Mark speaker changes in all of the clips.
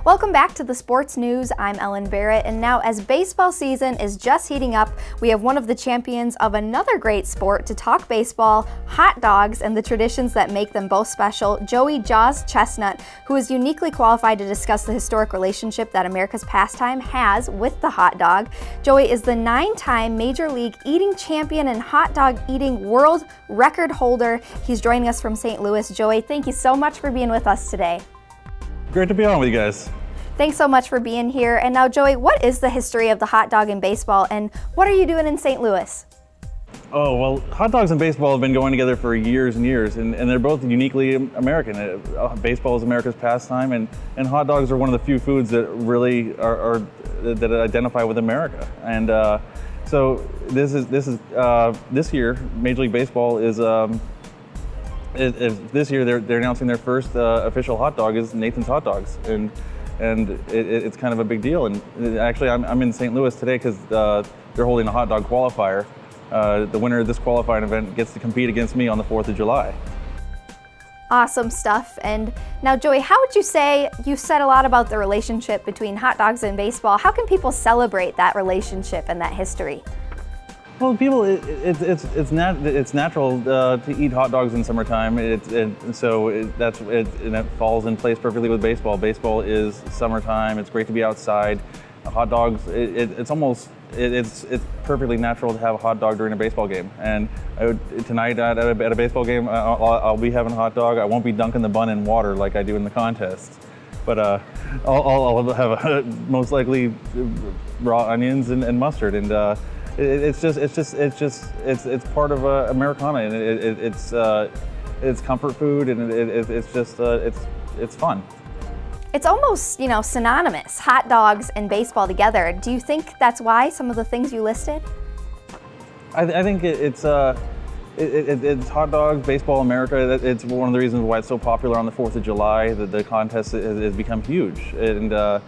Speaker 1: Welcome back to the Sports News. I'm Ellen Barrett, and now as baseball season is just heating up, we have one of the champions of another great sport to talk baseball, hot dogs, and the traditions that make them both special, Joey "Jaws" Chestnut, who is uniquely qualified to discuss the historic relationship that America's pastime has with the hot dog. Joey is the 9-time Major League eating champion and hot dog eating world record holder. He's joining us from St. Louis. Joey, thank you so much for being with us today.
Speaker 2: Great to be on with you guys.
Speaker 1: Thanks so much for being here. And now, Joey, what is the history of the hot dog in baseball, and what are you doing in St. Louis?
Speaker 2: Oh, well, hot dogs and baseball have been going together for years and years, and they're both uniquely American. Baseball is America's pastime, and hot dogs are one of the few foods that really that identify with America. And so this year, Major League Baseball is this year they're announcing their first official hot dog is Nathan's Hot Dogs, and it's kind of a big deal. And actually, I'm in St. Louis today because they're holding a hot dog qualifier. The winner of this qualifying event gets to compete against me on the 4th of July.
Speaker 1: Awesome stuff. And now, Joey, how would you say, you said a lot about the relationship between hot dogs and baseball. How can people celebrate that relationship and that history?
Speaker 2: Well, people, it's natural to eat hot dogs in summertime. And it falls in place perfectly with baseball. Baseball is summertime. It's great to be outside. Hot dogs, it's perfectly natural to have a hot dog during a baseball game. And tonight at a baseball game, I'll be having a hot dog. I won't be dunking the bun in water like I do in the contest, but I'll have most likely raw onions and mustard. And it's part of Americana, and it's comfort food, and it's fun.
Speaker 1: It's almost, synonymous, hot dogs and baseball together. Do you think that's why some of the things you listed?
Speaker 2: I think it's hot dogs, baseball, America. It's one of the reasons why it's so popular on the 4th of July. The contest has become huge, and all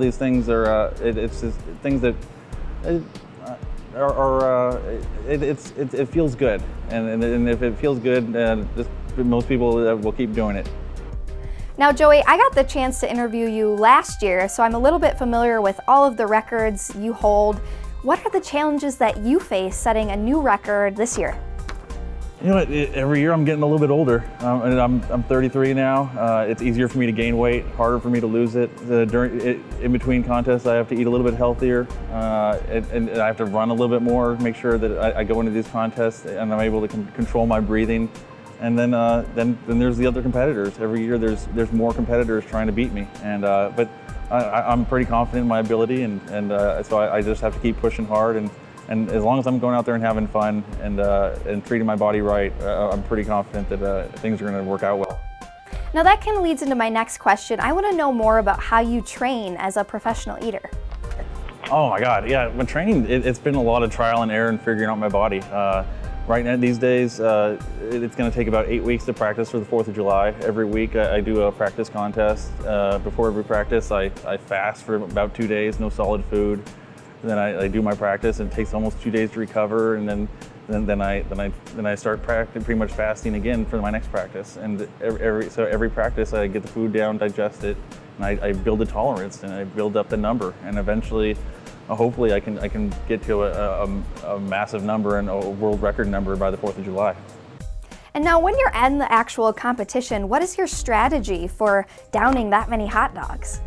Speaker 2: these things are it's just things that it feels good, and if it feels good, most people will keep doing it.
Speaker 1: Now, Joey, I got the chance to interview you last year, so I'm a little bit familiar with all of the records you hold. What are the challenges that you face setting a new record this year?
Speaker 2: You know what, every year I'm getting a little bit older, and I'm 33 now. It's easier for me to gain weight, harder for me to lose it. In between contests, I have to eat a little bit healthier, and I have to run a little bit more, make sure that I go into these contests and I'm able to control my breathing. And then there's the other competitors. Every year there's more competitors trying to beat me, but I'm pretty confident in my ability, and so I just have to keep pushing hard, and as long as I'm going out there and having fun and treating my body right, I'm pretty confident that things are going to work out well.
Speaker 1: Now that kind of leads into my next question. I want to know more about how you train as a professional eater.
Speaker 2: Oh my God, yeah. My training, it's been a lot of trial and error and figuring out my body. Right now, these days, it's going to take about 8 weeks to practice for the 4th of July. Every week, I do a practice contest. Before every practice, I fast for about 2 days, no solid food. And then I do my practice, and it takes almost 2 days to recover, and then I start pretty much fasting again for my next practice. And every practice, I get the food down, digest it, and I build a tolerance, and I build up the number, and eventually, hopefully I can get to a massive number and a world record number by the 4th of July.
Speaker 1: And now when you're in the actual competition, what is your strategy for downing that many hot dogs?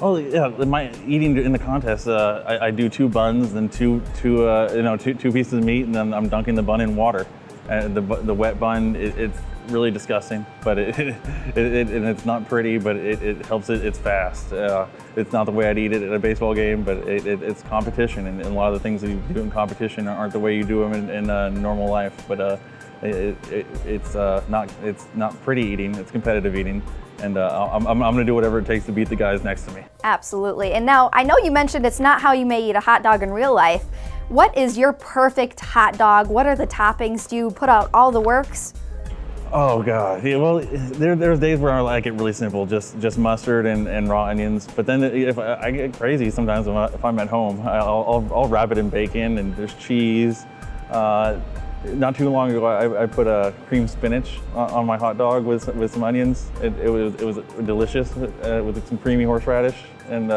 Speaker 2: Oh yeah, my eating in the contest, I do 2 buns, then two pieces of meat, and then I'm dunking the bun in water. And the wet bun, it's really disgusting, but and it's not pretty, but it helps. It's fast. It's not the way I'd eat it at a baseball game, but it's competition, and a lot of the things that you do in competition aren't the way you do them in normal life. But it's not pretty eating. It's competitive eating. And I'm going to do whatever it takes to beat the guys next to me.
Speaker 1: Absolutely. And now, I know you mentioned it's not how you may eat a hot dog in real life. What is your perfect hot dog? What are the toppings? Do you put out all the works?
Speaker 2: Oh God, yeah, well, there's days where I like it really simple, just mustard and raw onions. But then if I get crazy sometimes if I'm at home, I'll wrap it in bacon, and there's cheese. Not too long ago, I put cream spinach on my hot dog with some onions. It was delicious with some creamy horseradish, and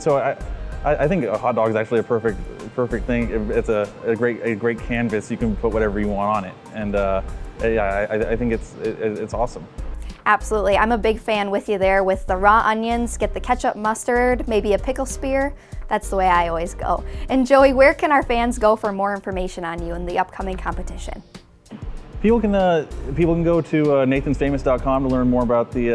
Speaker 2: so I think a hot dog is actually a perfect thing. It's a great canvas. You can put whatever you want on it, and yeah, I think it's awesome.
Speaker 1: Absolutely, I'm a big fan with you there with the raw onions, get the ketchup, mustard, maybe a pickle spear. That's the way I always go. And Joey, where can our fans go for more information on you in the upcoming competition?
Speaker 2: People can go to nathansfamous.com to learn more about the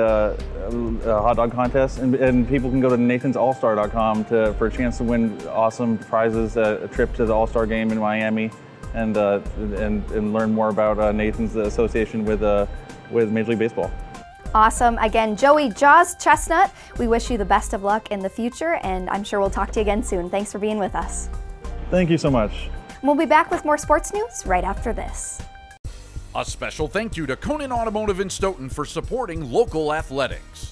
Speaker 2: hot dog contest, and people can go to nathansallstar.com for a chance to win awesome prizes, a trip to the All-Star game in Miami, and learn more about Nathan's association with Major League Baseball.
Speaker 1: Awesome. Again, Joey Jaws Chestnut, we wish you the best of luck in the future, and I'm sure we'll talk to you again soon. Thanks for being with us.
Speaker 2: Thank you so much.
Speaker 1: We'll be back with more sports news right after this.
Speaker 3: A special thank you to Conan Automotive in Stoughton for supporting local athletics.